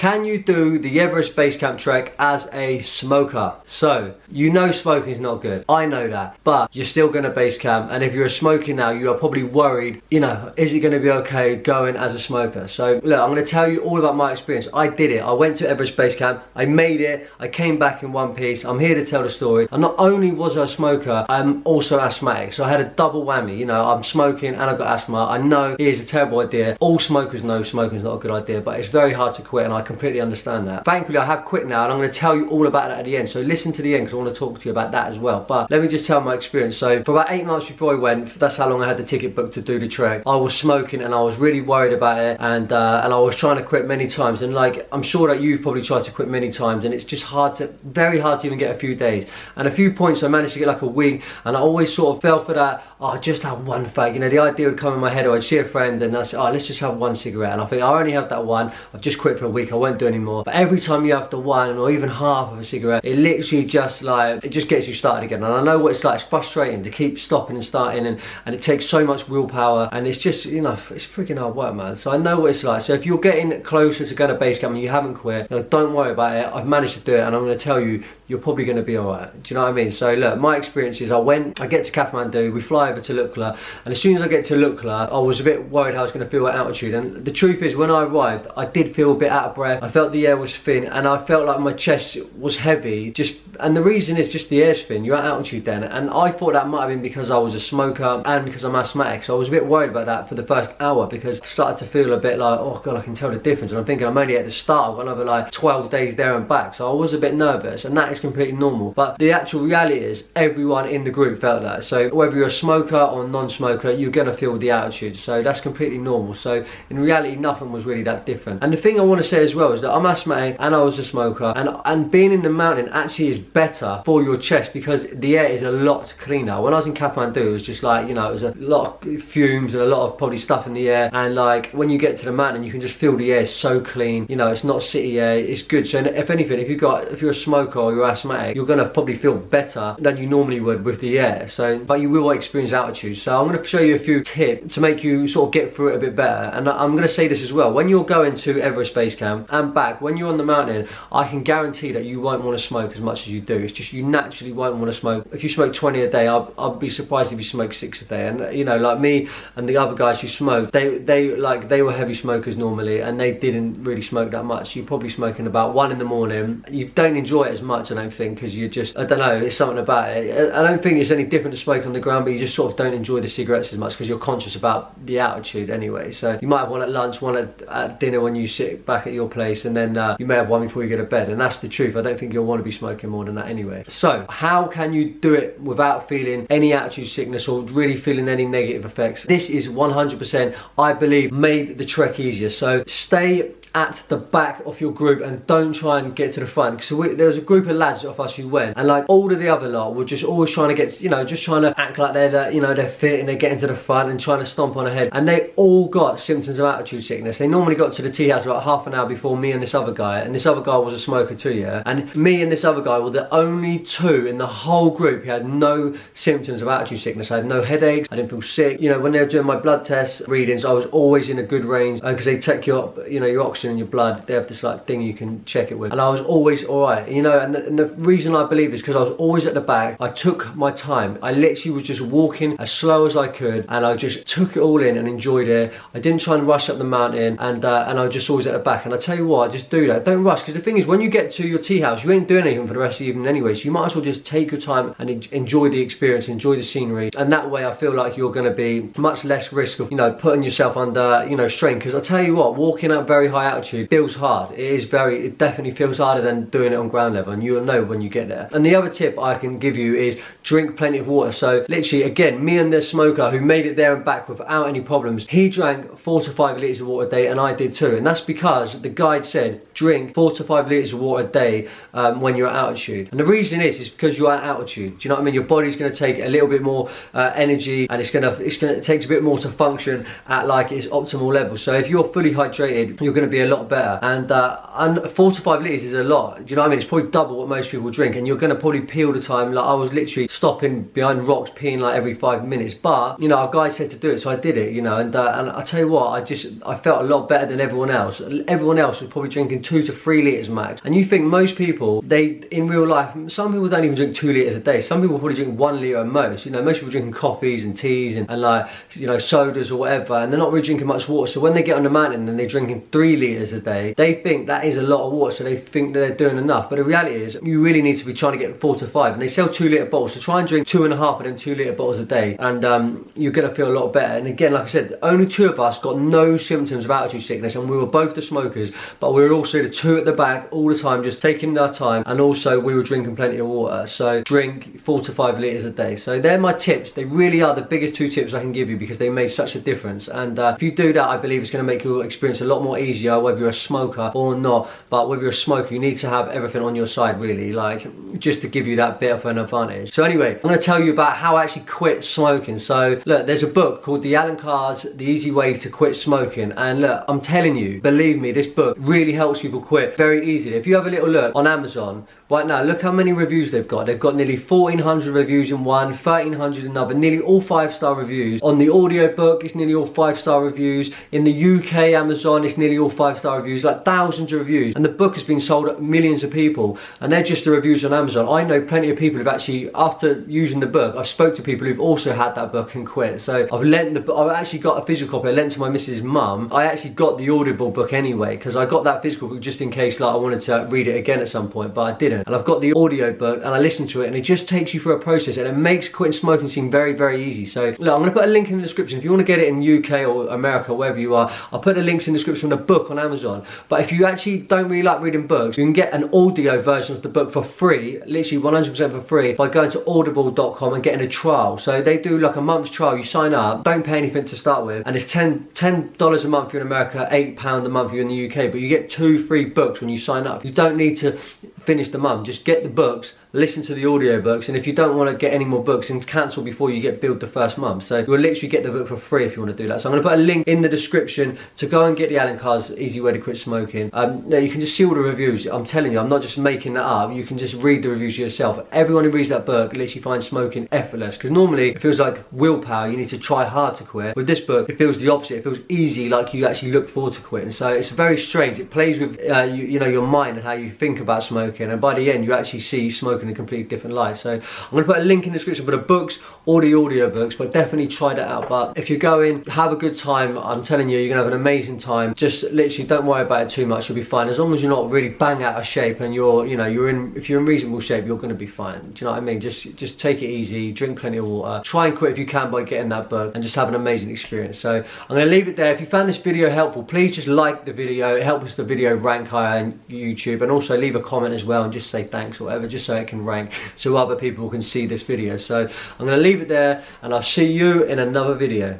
Can you do the Everest Base Camp trek as a smoker? So, you know smoking is not good. I know that. But you're still going to base camp. And if you're a smoker now, you are probably worried, you know, is it going to be okay going as a smoker? So, look, I'm going to tell you all about my experience. I did it. I went to Everest Base Camp. I made it. I came back in one piece. I'm here to tell the story. And not only was I a smoker, I'm also asthmatic. So I had a double whammy. You know, I'm smoking and I've got asthma. I know it is a terrible idea. All smokers know smoking is not a good idea, but it's very hard to quit, and I completely understand that. Thankfully, I have quit now, and I'm going to tell you all about that at the end. So listen to the end, because I want to talk to you about that as well. But let me just tell my experience. So for about 8 months before I went, that's how long I had the ticket booked to do the trek, I was smoking and I was really worried about it, and I was trying to quit many times. And like, I'm sure that you've probably tried to quit many times, and it's just very hard to even get a few days. And a few points I managed to get like a week, and I always sort of fell for that, oh, just have one fag. You know, the idea would come in my head, or I'd see a friend and I'd say, oh, let's just have one cigarette. And I think, I only have that one, I've just quit for a week, I won't do any more. But every time you have the one or even half of a cigarette, it literally just like, it just gets you started again. And I know what it's like. It's frustrating to keep stopping and starting, and it takes so much willpower, and it's just, you know, it's freaking hard work, man. So I know what it's like. So if you're getting closer to going to base camp and you haven't quit, you know, don't worry about it. I've managed to do it, and I'm going to tell you, you're probably going to be alright. Do you know what I mean? So look, my experience is I get to Kathmandu, we fly over to Lukla, and as soon as I get to Lukla, I was a bit worried how I was going to feel at altitude. And the truth is, when I arrived, I did feel a bit out of breath. I felt the air was thin, and I felt like my chest was heavy. And the reason is just the air's thin. You're at altitude then, and I thought that might have been because I was a smoker and because I'm asthmatic. So I was a bit worried about that for the first hour, because I started to feel a bit like, oh god, I can tell the difference. And I'm thinking, I'm only at the start. I've got another like 12 days there and back. So I was a bit nervous, and that is completely normal. But the actual reality is, everyone in the group felt that. So whether you're a smoker or non-smoker, you're gonna feel the altitude. So that's completely normal. So in reality, nothing was really that different. And the thing I want to say as well is that I'm asthmatic and I was a smoker, and being in the mountain actually is better for your chest, because the air is a lot cleaner. When I was in Kathmandu, it was just like, you know, it was a lot of fumes and a lot of probably stuff in the air. And like, when you get to the mountain, you can just feel the air is so clean. You know, it's not city air, it's good. So if anything, if you're a smoker or you're asthmatic, you're gonna probably feel better than you normally would with the air. So, but you will experience altitude. So I'm going to show you a few tips to make you sort of get through it a bit better. And I'm going to say this as well, when you're going to Everest Base Camp and back, when you're on the mountain, I can guarantee that you won't want to smoke as much as you do. It's just, you naturally won't want to smoke. If you smoke 20 a day, I'll be surprised if you smoke 6 a day. And you know, like me and the other guys who smoked, they were heavy smokers normally, and they didn't really smoke that much. You're probably smoking about 1 in the morning. You don't enjoy it as much, I don't think, because you just, I don't know, there's something about it. I don't think it's any different to smoke on the ground, but you just sort of don't enjoy the cigarettes as much because you're conscious about the altitude anyway. So you might have one at lunch, one at dinner when you sit back at your place, and then you may have one before you go to bed. And that's the truth. I don't think you'll want to be smoking more than that anyway. So how can you do it without feeling any altitude sickness or really feeling any negative effects? This is 100%, I believe, made the trek easier. So stay at the back of your group and don't try and get to the front. So there was a group of lads of us who went, and like all of the other lot were just always trying to get, you know, just trying to act like they're fit and they're getting to the front and trying to stomp on ahead, and they all got symptoms of altitude sickness. They normally got to the tea house about half an hour before me and this other guy, and this other guy was a smoker too, yeah, and me and this other guy were the only two in the whole group who had no symptoms of altitude sickness. I had no headaches, I didn't feel sick. You know, when they were doing my blood test readings, I was always in a good range, because they take your, you know, your oxygen in your blood. They have this like thing you can check it with, and I was always alright, you know. And the reason I believe is because I was always at the back. I took my time. I literally was just walking as slow as I could, and I just took it all in and enjoyed it. I didn't try and rush up the mountain, and I was just always at the back. And I tell you what, just do that. Don't rush, because the thing is, when you get to your tea house, you ain't doing anything for the rest of the evening anyway, so you might as well just take your time and enjoy the experience, enjoy the scenery. And that way I feel like you're going to be much less risk of, you know, putting yourself under, you know, strain. Because I tell you what, walking at very high altitude feels hard. It definitely feels harder than doing it on ground level, and you'll know when you get there. And the other tip I can give you is drink plenty of water. So literally, again, me and the smoker who made it there and back without any problems, he drank 4 to 5 litres of water a day, and I did too. And that's because the guide said drink 4 to 5 litres of water a day when you're at altitude. And the reason is because you're at altitude. Do you know what I mean? Your body's going to take a little bit more energy, and it takes a bit more to function at like its optimal level. So if you're fully hydrated, you're going to be really a lot better. And 4 to 5 litres is a lot. Do you know what I mean? It's probably double what most people drink, and you're going to probably pee all the time. Like, I was literally stopping behind rocks, peeing like every 5 minutes. But, you know, our guy said to do it, so I did it, you know. And I tell you what, I felt a lot better than everyone else. Everyone else was probably drinking 2 to 3 litres max. And you think most people, they, in real life, some people don't even drink 2 litres a day. Some people probably drink 1 litre at most. You know, most people drinking coffees and teas and like, you know, sodas or whatever, and they're not really drinking much water. So when they get on the mountain and they're drinking 3 litres a day, they think that is a lot of water, so they think that they're doing enough. But the reality is, you really need to be trying to get 4 to 5. And they sell 2 litre bottles, so try and drink 2.5 of them 2 litre bottles a day, and you're going to feel a lot better. And again, like I said, only 2 of us got no symptoms of altitude sickness, and we were both the smokers, but we were also the 2 at the back all the time, just taking our time, and also we were drinking plenty of water. So drink 4 to 5 litres a day. So they're my tips. They really are the biggest 2 tips I can give you, because they made such a difference. And if you do that, I believe it's going to make your experience a lot more easier, whether you're a smoker or not. But whether you're a smoker, you need to have everything on your side, really, like, just to give you that bit of an advantage. So anyway, I'm going to tell you about how I actually quit smoking. So look, there's a book called The Allen Carr's The Easy Way to Quit Smoking, and look, I'm telling you, believe me, this book really helps people quit very easily. If you have a little look on Amazon right now, look how many reviews they've got. They've got nearly 1,400 reviews in one, 1,300 in another, nearly all 5-star reviews. On the audio book, it's nearly all 5-star reviews. In the UK Amazon, it's nearly all 5-star reviews, like thousands of reviews. And the book has been sold to millions of people, and they're just the reviews on Amazon. I know plenty of people who've actually, after using the book, I've spoke to people who've also had that book and quit. So I've actually got a physical copy. I lent to my missus' mum. I actually got the Audible book anyway, because I got that physical book just in case, like, I wanted to read it again at some point, but I didn't. And I've got the audio book, and I listened to it, and it just takes you through a process, and it makes quitting smoking seem very, very easy. So look, I'm going to put a link in the description. If you want to get it in UK or America, wherever you are, I'll put the links in the description of the book on Amazon. But if you actually don't really like reading books, you can get an audio version of the book for free, literally 100% for free, by going to audible.com and getting a trial. So they do like a month's trial. You sign up, don't pay anything to start with, and it's $10 a month if you're in America, £8 a month if you're in the UK, but you get 2 free books when you sign up. You don't need to finish the month, just get the books, listen to the audio books, and if you don't want to get any more books, and cancel before you get billed the first month. So you'll literally get the book for free if you want to do that. So I'm going to put a link in the description to go and get the Allen Carr's Easy Way to Quit Smoking. Now you can just see all the reviews. I'm telling you, I'm not just making that up. You can just read the reviews yourself. Everyone who reads that book literally finds smoking effortless, because normally it feels like willpower, you need to try hard to quit. With this book, it feels the opposite. It feels easy, like you actually look forward to quitting. So it's very strange. It plays with you know, your mind and how you think about smoking, and by the end you actually see smoking in a completely different light. So I'm going to put a link in the description for the books or the audio books, but definitely try that out. But if you're going, have a good time. I'm telling you, you're going to have an amazing time. Just literally don't worry about it too much. You'll be fine, as long as you're not really bang out of shape, and you're, you know, if you're in reasonable shape, you're going to be fine. Do you know what I mean? Just take it easy, drink plenty of water, try and quit if you can by getting that book, and just have an amazing experience. So I'm going to leave it there. If you found this video helpful, please just like the video. It helps the video rank higher on YouTube, and also leave a comment as well and just say thanks or whatever, just so it can rank, so other people can see this video. So I'm going to leave it there, and I'll see you in another video.